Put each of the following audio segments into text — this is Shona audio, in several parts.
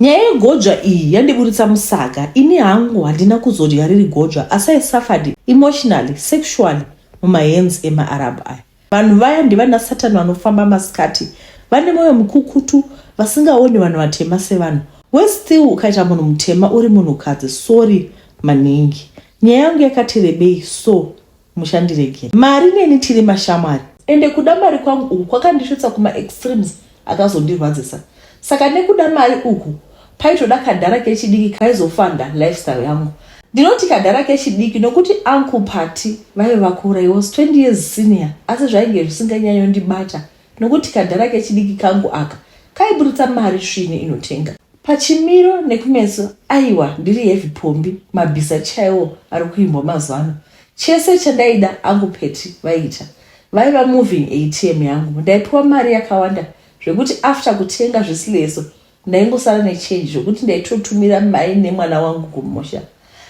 Nyaya yegodzva iyi yandiburitsa musaga. Ini hangu handina kuzodya riri godzva, asi I suffered emotionally, sexually mumahands emaArab aya. Vanhu vaya ndivana Satani vanofamba masikati, vane moyo mukukutu, vasingaoni vanhu vatema sevanhu. Still ukaita munhu mutema uri munhukadzi, sorry maningi. Nyaya yangu yakati rebei, so mushandiregere. Mari neni tiri mashamwari, ende kuda mari kwangu uku kwakandisvitsa kuma extremes akazondirwadzisa. Saka nekuda mari uku paitoda kadhara kechidiki kaizofanda lifestyle yangu. Ndinoti kadhara kechidiki nokuti uncle Pati vaive vakura, he was 20 years senior, asi zvainge zvisinganyanyondibata nokuti kadhara kechidiki kangu aka kaiburitsa mari svine inotenga. Pachimiro nekumeso aiwa ndiri heavy pombi, mabhisa chaiwo ari kuimbwa mazano. Chese chandaida uncle Pati vaiita, vaiva moving ATM yangu. Ndaipiwa mari yakawanda zvekuti after kutenga zvisileso ndaingosara nechange zvokuti ndaitotumira mai nemwana wangu kumusha.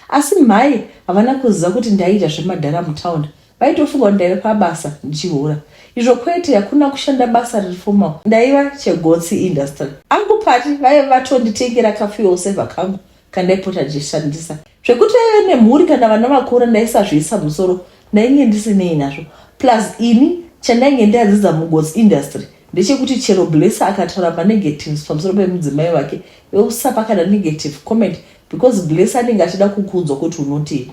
Asi mai havana kuziva kuti ndaiita zvemadhara mutaunda, vaitofunga kuti ndaiva pabasa ndichihura. Izvo kwete, hakuna kushanda basa riri formal, ndaiva chegotsi industry. Uncle Pati vaive vatonditengera kafuel saver kangu kandaipota ndichishandisa, zvekuti vaive nemhuri kana vana vakura ndaisazviisa musoro ndainge ndisinei nazvo. Plus ini chandainge ndadzidza mugotsi industry ndechekuti chero Blesser akataura manegatives pamusoro pemudzimai wake, usapa kana negative comment, because Blesser anenge achida kukudzwa kuti unoti.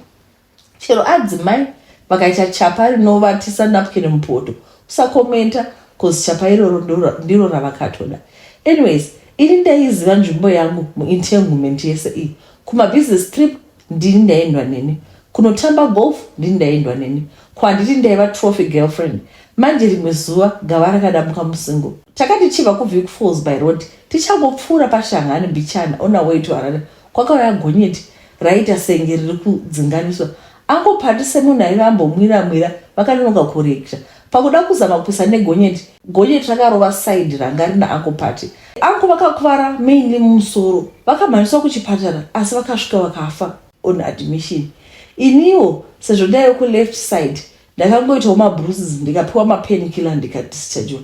Chero adzimai vakaita chapa rinovatisa napkin mupoto, usakomenta cause chapa iroro ndiro ravakatoda. Anyways, ini ndaiziva nzvimbo yangu muentanglement yese iyi. Kumabusiness trip ndini ndaendwa neni, kunotamba golf ndini ndaendwa neni, kwanditi ndaiva trophy girlfriend. Manje rimwe zuva gava rakadamuka musingo, takati tichibva kuVic Falls by road, tichangopfuura paShanghani Mbichana on our way to Harare, kwakauya gonyeti raita senge riri kudzinganiswa. Uncle Pati semunhu aiva ambomwira vakanonoka kurekta. Pakuda kuzama kupisa negonyeti, gonyeti rakarova side ranga rina Uncle Pati. Uncle vakakuvara mainly mumusoro, vakamhanyiswa kuchipatara asi vakasvika vakafa on admission. Iniwo sezvo ndaiva kuleft side ndakangoitawo mabruises, ndikapiwa mapainkiller ndikadischargewa.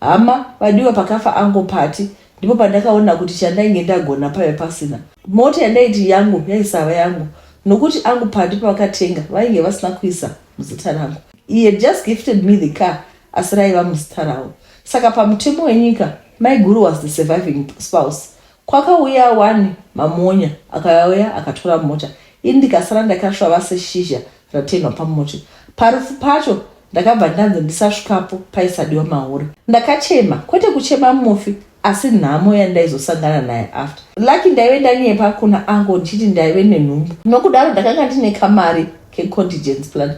Hama vadiwa pakafa Uncle Pati ndipo pandakaona kuti chandainge ndagona pave pasina. Mota yandaiti yangu yaisava yangu nokuti Uncle Pati pavakatenga vainge vasina kuisa muzita rangu. He had just gifted me the car asi raiva muzita ravo. Saka pamutemo wenyika my guru was the surviving spouse. Kwakauya wani mamonya akauya akatora mota, ini ndikasara ndakasvava seshizha ratenhwa pamota. Parufu pacho ndakabva ndanzi ndisasvikapo paisadiwa mauri. Ndakachema, kwete kuchema mufi, asi nhamo yandaizosangana naye after. Lucky ndaive ndanyepa kuna uncle ndichiti ndaive nenhumbu, nokudaro ndakanga ndine kamari kecontingence plan.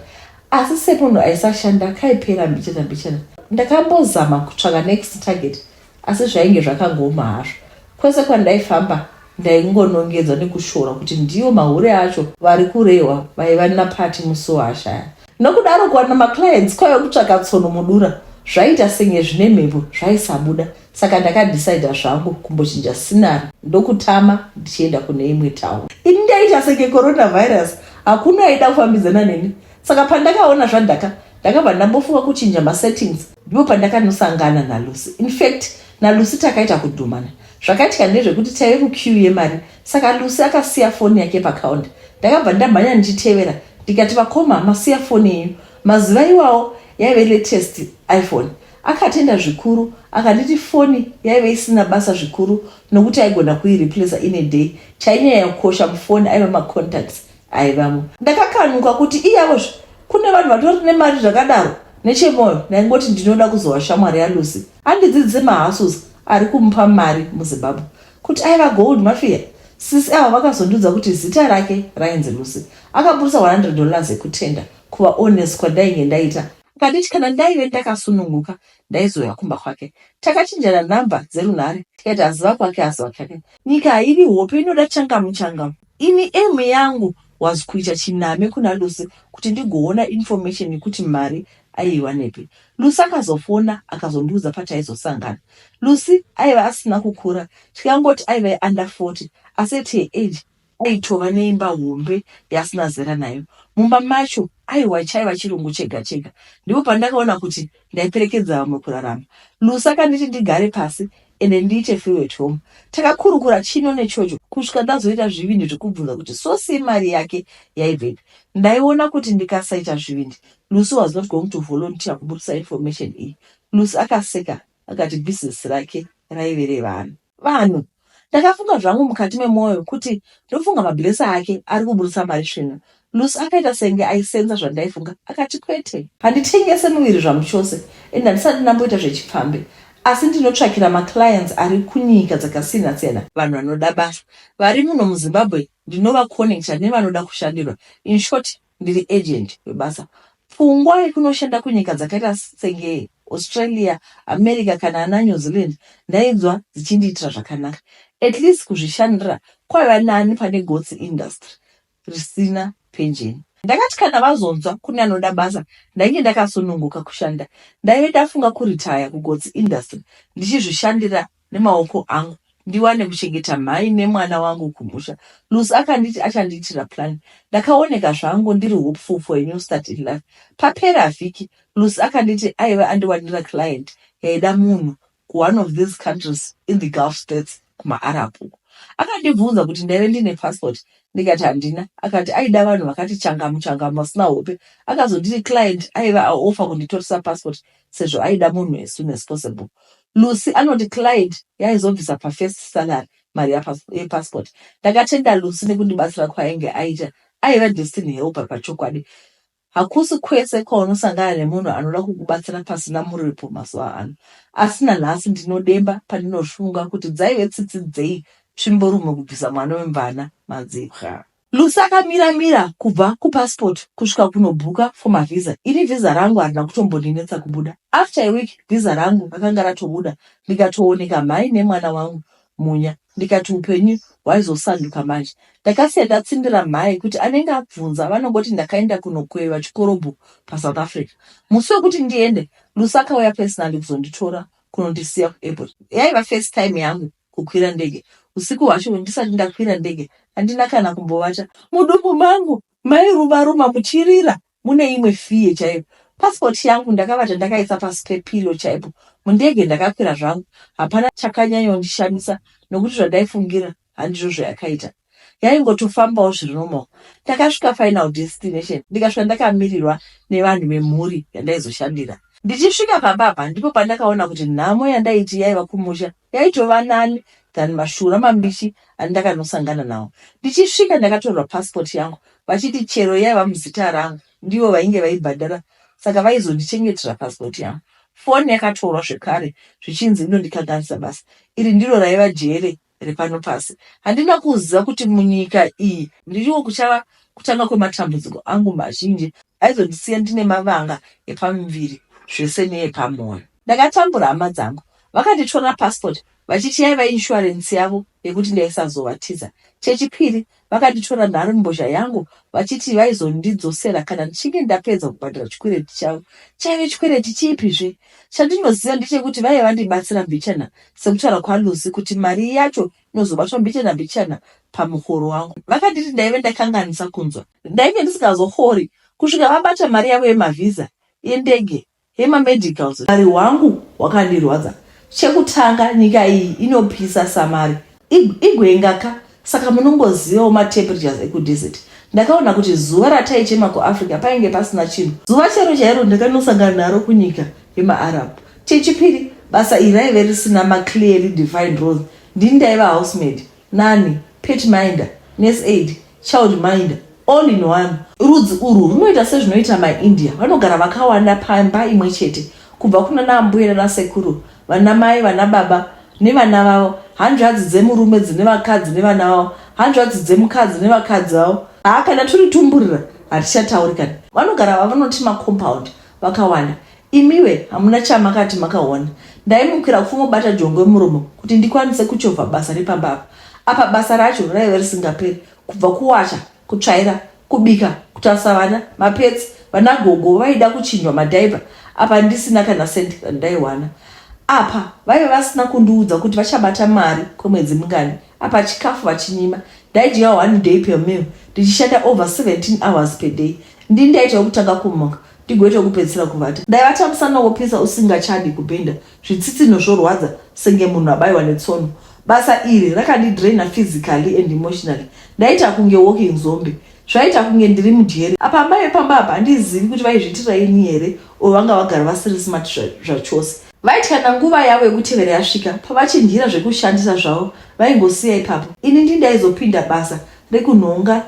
Asi semunhu aisashanda kaipera mbichana. Ndakambozama kutsvaka next target, asi zvainge zvakangooma hazvo. Kwese kwandaifamba ndaingonongedzwa nekushora kuti ndiwo mahure acho vari kurehwa vaiva naPati musi washaya. Nokudaro kuwana maclients kwaiva kutsvaka tsono mudura, zvaita senge zvine mhepo zvaisabuda. Saka ndakadecida zvangu kumbochinja scenery ndokutama ndichienda kune imwe town. Ini ndaita senge coronavirus hakuna aida kufambidzana neni. Saka pandakaona zvandaka ndakabva ndambofunga kuchinja masettings, ndipo pandakanosangana naLucy. In fact naLucy takaita kudhumana. Zvakaitika ndezvekuti taive kuqueue yemari, saka Lucy akasiya foni yake pakaunda. Ndakabva ndamhanya ndichitevera ndikati vakoma masiya foni yenyu. Mazuva iwawo yaive latest iPhone. Akatenda zvikuru, akanditi foni yaive isina basa zvikuru nokuti aigona kuireplace in a day. Chainyaya kukosha mufoni aiva macontacts aivamo. Ndakakanuka kuti iyavo kune vanhu vatori nemari zvakadaro. Nechemwoyo ndaingoti ndinoda kuzova shamwari yaLucy andidzidzise mahustles ari kumupa mari muZimbabwe. Kuti aiva gold mafia, sisi ava vakazondudza kuti zita rake rainzi Lucy. Akaburisa $100 ekutenda kuva honest kwandainge ndaita. Akanditi kana ndaive ndakasununguka ndaizoya kumba kwake. Takachinjana namba dzerunhare, tikati aziva kwake aziva kwake. Nyika hairi hope, inoda changamu. Ini aim yangu was kuita chiname kuna Lucy kuti ndigoona information yekuti mari aiwanepi. Lucy akazofona akazondiudza pataizosangana. Lucy aiva asina kukura, tikangoti aiva under 40, asi at her age aitova neimba hombe yasina zera nayo. Mumba macho aiwa chaiva chirungu chega. Ndipo pandakaona kuti ndaiperekedza vamwe kurarama. Lucy akanditi ndigare pasi ende ndiite free at home. Takakurukura chino nechocho kusvika ndazoita zvivindi zvekubvunza kuti sosi mari yake yaibvepi. Ndaiona kuti ndikasaita zvivindi, Lucy was not going to volunteer kubudisa information iyi. Lucy akaseka akati business rake raive revanhu. Vanhu ndakafunga zvangu mukati memwoyo kuti ndofunga mabhilesa ake ari kubudisa mari svino. Lucy akaita senge aisenza zvandaifunga akati kwete, handitengese muviri zvamu chose ende handisati ndamboita zvechipfambe, asi ndinotsvakira maclients ari kunyika dzakasiyana-siyana, vanhu vanoda basa vari muno muZimbabwe. Ndinova-connecta nevanoda kushandirwa. In short, ndiri agent webasa. Pfungwa yekunoshanda kunyika dzakaita senge Australia, America kana ana New Zealand ndainzwa dzichindiitira zvakanaka. At least kuzvishandira kwaiva nani pane gotsi industry risina pension. Ndakati kana vazonzwa kune anoda basa ndainge ndakasununguka kushanda. Ndaive ndafunga kuritaya kugotsi industry ndichizvishandira nemaoko angu ndiwane kuchengeta mhai nemwana wangu kumusha. Lucy akanditi achandiitira plan. Ndakaoneka zvangu ndiri hopeful for a new start in life. Papera vhiki Lucy akanditi aiva andiwanira client yaida munhu one of these countries in the Gulf states kumaArab. Akandibvunza kuti ndaive ndine passport. Ndikati handina. Akati aida vanhu vakati changamu vasina hope. Akazonditi client aiva aofa kunditoresa passport sezvo aida munhu as soon as possible. Lucy anoti client yaizobvisa pafirst salary mari yepassport. Ndakatenda Lucy nekundibatsira kwaainge aita. Aiva destiny helper pachokwadi. Hakusi kwese kwaunosangana nemunhu anoda kukubatsira pasina muripo mazuva ano. Asina nhasi ndinodemba pandinoshunga kuti dzaive tsitsi dzei svimborume kubvisa mwana wemvana madzibwa. Lucy akamira kubva kupassport kusvika kunobhuka for mavisa. Iri visa rangu harina kutombondinetsa kubuda. After a week visa rangu rakanga ratobuda. Ndikatooneka mhai nemwana wangu munya. Ndikati upenyu hwaizosanduka manje. Ndakasiya ndatsindira mhai kuti anenge abvunza vanongoti ndakaenda kunokweva chikorobho paSouth Africa. Musi wekuti ndiende, Lucy akauya personally kuzonditora kunondisiya kuairport. Yaiva first time yangu kukwira ndege. Usiku hwacho ndisati ndakwira ndege handina kana kumbovata. Mudumbu mangu mairuma muchirira mune imwe fee chaipo. Passport yangu ndakavata ndakaisa pasi pepilo chaipo. Mundege ndakakwira zvangu, hapana chakanyanyondishamisa nokuti zvandaifungira handizvo zvayakaita. Yaingotofambawo zviri normal. Ndakasvika final destination ndikasvika ndakamirirwa nevanhu vemhuri yandaizoshandira. Ndichisvika pambapa ndipo pandakaona kuti nhamo yandaiti yaiva kumusha yaitova nani than mashura mambishi andakanosangana nawo. Ndichisvika ndakatorwa passport yangu vachiti chero yaiva muzita rangu ndivo vainge vaibhadhara, saka vaizondichengetera passport yangu. Foni yakatorwa zvekare zvichinzi inondikanganisa basa. Iri ndiro raiva jere repano pasi. Handina kuziva kuti munyika iyi ndiriwo kuchava kutanga kwematambudziko angu mazhinji aizondisiya ndine mavanga epamuviri zvese neepamwoyo. Ndakatambura hama dzangu vakanditora passport vachiti yaiva insurance yavo yekuti ndaisazovatiza. Chechipiri vakanditora nharombozha yangu vachiti vaizondidzosera kana ndichinge ndapedza kubhadhara chikwereti chavo. Chaive chikwereti chipizve? Chandinoziva ndechekuti vaiva vandibatsira mbichana sekutaura kwaLucy kuti mari yacho inozobatwa mbichana pamuhoro wangu. Vakanditi ndaive ndakanganisa kunzwa. Ndainge ndisingazohori kusvika vabata mari yavo yemavhisa, yendege, yemamedicals. Mari wangu wakandirwadza. Chekutanga nyika iyi inopisa samari. Igwengaka saka munongozivawo matemperatures ekudesert. Ndakaona kuti zuva rataichema kuAfrica painge pasina chinhu. Zuva chero chairo ndakanosangana naro kunyika yemaArab. Chechipiri basa iri raive risina maclearly defined roles. Ndini ndaiva housemaid, nanny, pet minder, nurse aid, child minder, all in one. Rudzi urwu runoita sezvinoita maIndia. Vanogara vakawanda pamba imwe chete. Kubva kuna nambuya nasekuru, vana mai, vana baba nevana vavo, hanzvadzi dzemurume dzine vakadzi nevana vavo, hanzvadzi dzemukadzi nevakadzi vavo. Kana turitumburira hatichataurikani. Vanogara vavanoti macompound vakawanda. Imiwe hamuna chamakati makaona. Ndaimukwira kufungobata jongwe muromo kuti ndikwanise kuchovha basa repamba apa. Basa racho raive risingaperi, kubva kuwasha, kutsvaira, kubika, kutarisa vana, mapetsi, vanagogo vaida kuchinjwa madhaipa. Apa ndisina kana sendi randaiwana. Apa vaive vasina kundiudza kuti vachabata mari kwemwedzi mingani. Apa chikafu vachinyima. Ndaidya 1 day per meal ndichishanda over 17 hours per day. Ndini ndaita kutanga kumuka ndigoita kupedzisira kuvata. Ndaivata musana wopisa usingachadi kubhenda, zvitsitsino zvorwadza senge munhu abayiwa netsono. Basa iri rakandidraina physically and emotionally. Ndaita kunge walking zombie. Zvaita kunge ndiri mujeri. Apa amai pamba apa handizivi kuti vaizviitira ini here uye vanga vagara vasiri smart zvachose. Vaiti kana nguva yavo yekutevera yasvika, pavachindyira zvekushandisa zvavo vaingosiya ipapo. Ini ndaizopinda basa rekunhonga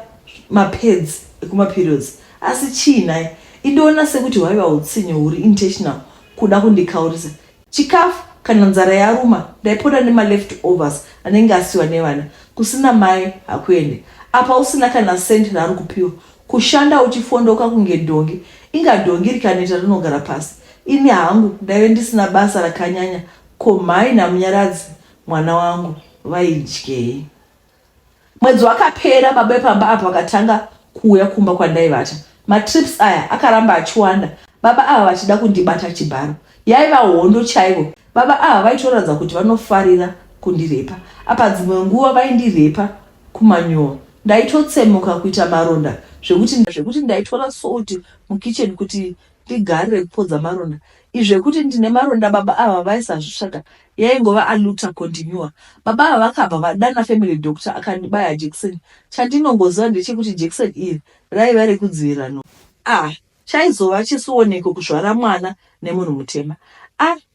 mapads ekumaperiods. Asi chiinai, indiona sekuti hwaiva utsinye huri intentional kuda kundikaurisa. Chikafu kana nzara yaruma ndaipota nema-leftovers anenge asiwa nevana. Kusina mai hakuende. Apa usina kana senti rari kupiwa. Kushanda uchifondoka kunge dongi. Inga dongi rikaneta rinogara pasi. Ini hangu ndaive ndisina basa rakanyanya. Ko mai namunyaradzi mwana wangu vaidyei. Mwedzi wakapera baba pamba apa vakatanga kuuya kumba kwandaivata. Matrips aya akaramba achiwanda. Baba ava vachida kundibata chibharo. Yaiva hondo chaivo. Baba ava vaitoratidza kuti vanofarira kundirepa. Apa dzimwe nguva vaindirepa kumanyowa. Ndaitotsemuka kuita maronda zvekuti ndaitora salt mukicheni kuti ndigarire kupodza maronda. Izvekuti ndine maronda baba ava vaisazvitsvaga yaingova aluta continua. Baba ava vakabva vadana family doctor akandibaya jekiseni. Chandinongoziva ndechekuti jekiseni iri raiva rekudzivirira nhungu. Chaizova chisuoneko kuzvara mwana nemunhu mutema.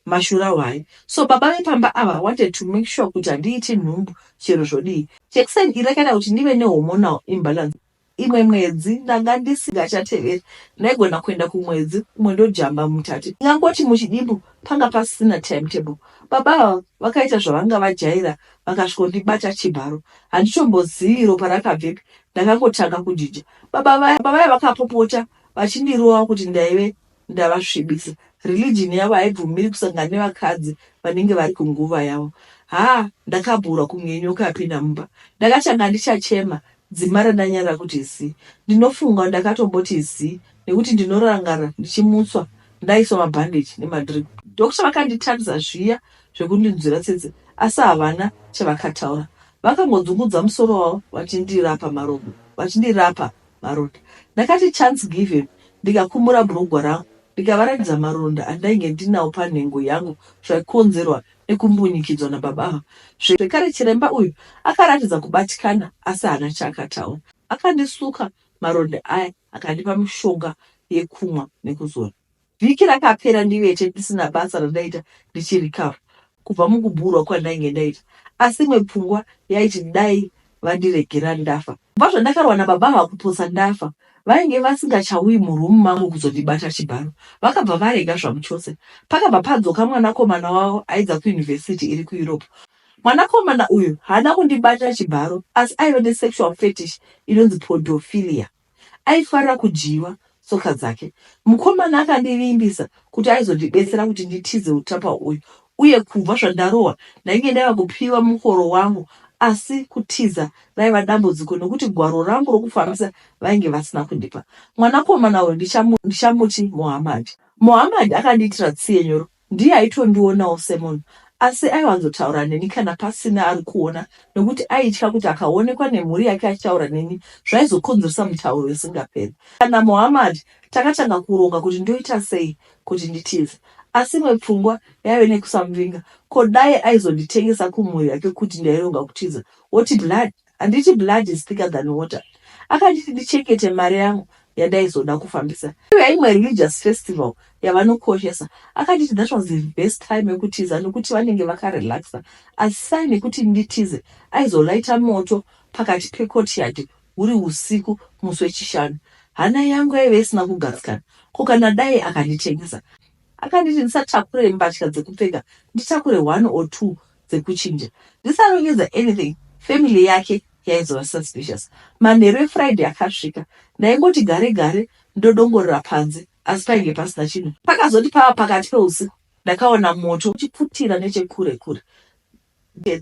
Mashura hwai. So baba vepamba ava wanted to make sure kuti handiiti nhumbu chero zvodii. Jekiseni iri rakaita kuti ndive nehormonal imbalance. Imwe mwedzi ndanga ndisingachateveri. Ndaigona kuenda kumwedzi umwe ndojamba mutatu. Ndingangoti muchidimbu panga pasina timetable. Baba ava vakaita zvavanga vajaira vakasvikondibata chibharo. Handitombozivi ropa rakabvepi. Ndakangotanga kujija. Baba vaya vakapopota vachindirova kuti ndaive ndavasvibisa. Religion yavo haibvumiri kusangana nevakadzi vanenge vari kunguva yavo. Ndakabhura kunge nyoka yapinda mumba. Ndakatanga ndichachema dzima randanyarara kuti zii. Ndinofunga ndakatomboti zii nekuti ndinorangara ndichimutswa ndaiswa mabhandeji nemadrip. Dokta vakanditandisa zviya zvekundinzwira tsetse asi havana chavakataura. Vakangodzungudza musoro wavo vachindirapa maronda. Ndakati chance given ndikakumura bhurugwa rangu ndikavaratidza maronda andainge ndinawo panhengo yangu zvaikonzerwa nekumbunyikidzwa nababa ava. Zvekare chiremba uyu akaratidza kubatikana asi haana chaakataura. Akandisuka maronda aya akandipa mishonga yekumwa nekuzora. Vhiki rakapera ndivete ndisina basa randaita ndichirikavha kubva mukubhurwa kwandainge ndaita. Asi imwe pfungwa yaiti dai vandiregera ndafa. Kubva zvandakarwa nababa ava kuposa ndafa, vainge vasingachauyi murumu mangu kuzondibata chibharo. Vakabva varega zvamuchose. Pakabva padzoka mwanakomana wavo aibva kuyunivhesiti iri kuEurope. Mwanakomana uyu haana kundibata chibharo asi aiva nesexual fetish inonzi podophilia. Aifarira kudyiwa tsoka dzake. Mukomana akandivimbisa kuti aizondibetsera kuti nditize utapa uyu. Uye kubva zvandarohwa ndainge ndaiva kupiwa mukoro wangu asi kutiza raiva dambudziko nokuti gwaro rangu rokufambisa vainge vasina kundipa. Mwanakomana uyu ndichamuti Mohammed. Mohammed akandiitira tsiye nyoro. Ndiye aitondionawo semunhu asi aiwanzotaura neni kana pasina ari kuona nokuti aitya kuti akaonekwa nemhuri yake achitaura neni zvaizokonzeresa mutauro usingaperi. Kana Mohammed takatanga kuronga kuti ndoita sei kuti nditize. Asi imwe pfungwa yaive nekusamvinga. Ko dai aizonditengesa kumhuri yake kuti ndaironga kutiza. Woti blood? Handiti blood is thicker than water. Akanditi ndichengete mari yangu yandaizoda kufambisa. Imwe religious festival yavanokoshesa. Akanditi that was the best time yekutiza nokuti vanenge vakarelaxa. Asi nekuti nditize aizolaita moto pakati pecourtyard huri usiku musi wechishanu. Hana yangu yaive isina kugadzikana. Ko kana dai akanditengesa. Akanditi ndisatakure mbatya dzekupfeka, nditakure 1 or 2 dzekuchinja. Ndisarongedza anything, family yake yaizova suspicious. Manheru eFriday akasvika. Ndaingoti gare ndodongorera panze asi painge pasina chinhu. Pakazoti pava pakati peusiku ndakaona moto uchipfutira nechekure.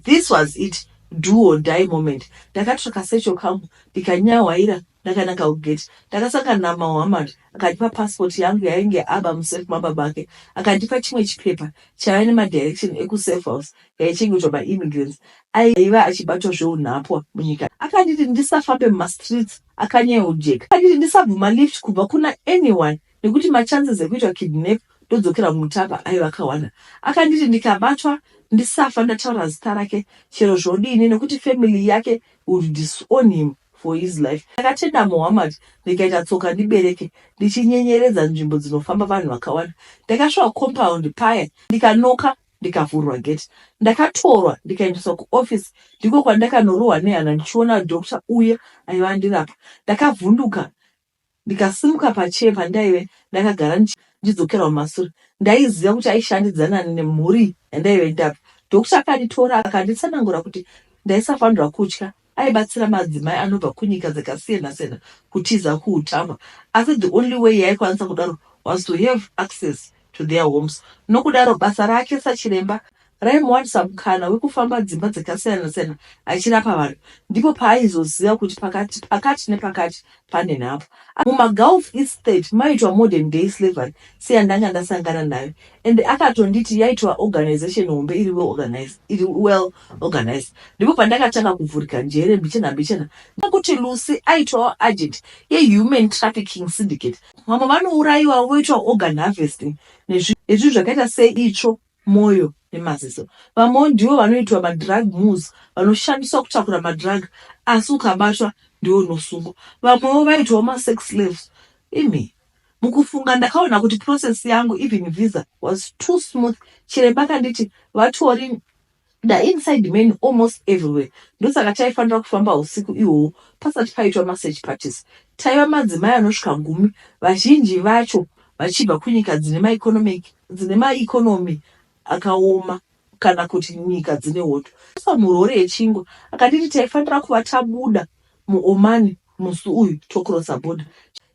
This was it, do or die moment. Ndakatsvaka secho kangu ndikanyawaira ndakananga kugeti. Ndakasangana naMohammed akandipa passport yangu yainge aba musafe mababa ake. Akandipa chimwe chipepa chaiva nemadirection ekusafe house yaichengetwa maimmigrants aiva achibatwa zveunhapwa munyika. Akanditi ndisafambe mumastreets akanyeujeka. Akanditi ndisabvuma lift kubva kuna anyone nekuti machances ekuitwa kidnap ndodzokera mutapa aiva akawanda. Akanditi ndikabatwa ndisafa ndataura zita rake chero zvodini nekuti family yake would disown him for his life. Ndakatenda Muhammad ndikaita tsoka ndibereke ndichinyenyeredza nzvimbo dzinofamba vanhu vakawanda. Ndakasvika compound paya ndikanoka ndikavhurwa gate. Ndakatorwa ndikaendeswa kuofisi, ndiko kwandakanoruhwa nehana ndichiona dhokta uya aiva andirapa. Ndakavhunduka ndikasimuka pachee pandaive ndakagara ndichidzokera kumashure. Ndaiziva kuti aishandidzana nemhuri yandaive ndapa. Dhokta akanditora akanditsanangura kuti ndaisafanirwa kutya. Aibatsira madzimai anobva kunyika dzakasiyana-siyana kutiza kuutamba, asi the only way yaikwanisa kudaro was to have access to their homes. Nokudaro basa rake sachiremba raimuwanisa mukana wekufamba dzimba dzakasiyana-siyana achirapa vanhu. Ndipo paaizoziva kuti pakati nepakati pane nhapo. MumaGulf Estate maitwa modern day slavery seyandanga ndasangana nayo, and akatonditi yaitwa organization hombe iri well organized. Ndipo pandakatanga kuvhurika njere mbichena kuti Lucy aitwawo agent yehuman trafficking syndicate. Vamwe vanourayiwa voitwa organ harvesting nezvinhu zvakaita seitsvo, moyo nemaziso. Vamwewo ndivo vanoitwa madrug mules vanoshandiswa kutakura madrug, asi ukabatwa ndiwo unosungwa. Vamwewo vaitwawo masex slaves. Mukufunga ndakaona kuti process yangu even visa was too smooth. Chiremba akanditi vatori inside men almost everywhere. Ndosaka taifanira kufamba usiku ihwohwo pasati paitwa masearch parties. Taiva madzimai anosvika 10, vazhinji vacho vachibva kunyika dzine maikonomi akaoma kana kuti nyika dzine hoto. Murori yechingwa akanditi taifanira kuva tabuda muOmani musi uyu tokrosa border.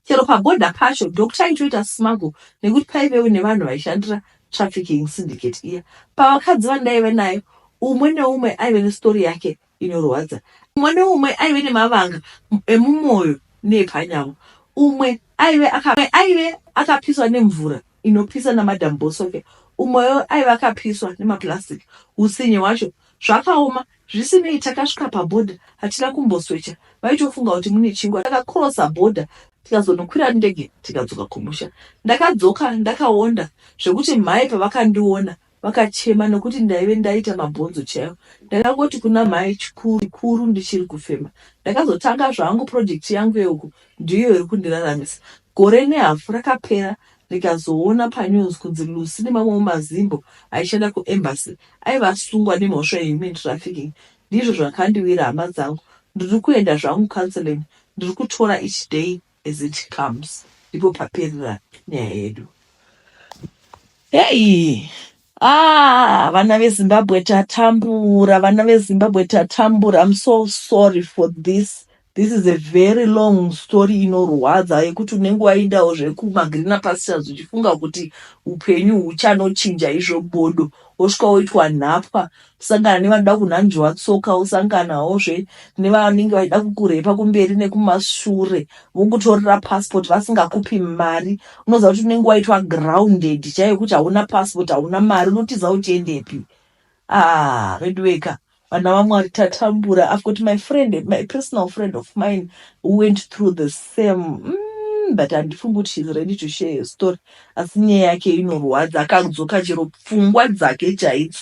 Chero pabhodha pacho dhokta aitoita smuggle nekuti paivewo nevanhu vaishandira trafficking syndicate iya. Pavakadzi vandaive nayo, umwe neumwe aive nestori yake inorwadza. Umwe neumwe aive nemavanga emumwoyo neepanyama. Umwe aive akapiswa nemvura inopisa namadhambosoke. Umwewo aive akapiswa nemaplastic. Utsinye hwacho zvakaoma. Zvisinei takasvika pabhodha hatina kumboswecha. Vaitofunga kuti mune chingwa. Takakrosa bhodha tikazonokwira ndege tikadzoka kumusha. Ndakadzoka ndakaonda zvekuti mhai pavakandiona vakachema nokuti ndaive ndaita mabhonzo chaiwo. Ndakangoti kuna mhai chikuru ndichiri kufema. Ndakazotanga zvangu project yangu yeuku ndiyo iri kundiraramisa. Gore nehafu rakapera ndikazoona panews kunzi Lucy nemamwe mazimbo aishanda kuembassy aivasungwa nemhosva yehuman trafficking. Ndizvo zvakandiwira hama dzangu. Ndiri kuenda zvangu counseling. Ndiri kutora each day as it comes. Ndipo paperera nyaya yedu. Vana veZimbabwe tatambura, I'm so sorry for this. This is a very long story inorwadza yekuti unenge waindawo zvekumagreener pastures uchifunga kuti upenyu huchanochinja izvo bodo, wosvika woitwa nhapwa, usangana nevanoda kunhanzviwa tsoka, usanganawozve nevanenge vaida kukurepa kumberi nekumashure, vokutorera passport vasingakupi mari. Unoziva kuti unenge waitwa grounded chaiyo kuti hauna passport, hauna mari, unotiza uchiendepi? Redweka. Vana vaMwari tatambura. I've got my personal friend of mine who went through the same, but handifungi kuti she's ready to share her story. Asi nyaya yake inorwadza. Akadzoka chero pfungwa dzake chaidzo,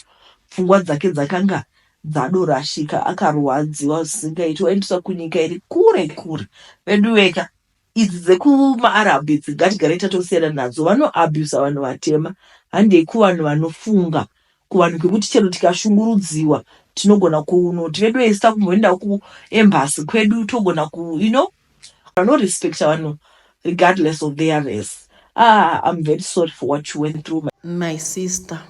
pfungwa dzake dzakanga dzadorashika, akarwadziwa zvisingaiti. Waendeswa kunyika iri kure kure. Vedweka idzi dzekumaArabhu idzi ngatigare tatosiyana nadzo. Vanoabhusa vanhu vatema, handei kuvanhu vanofunga, kuvanhu kwekuti chero tikashungurudziwa tinogona kunoti vedu veisita kumboenda kuembassy kwedu togona vanorespecta vanhu regardless of their race. I'm very sorry for what you went through, my sister.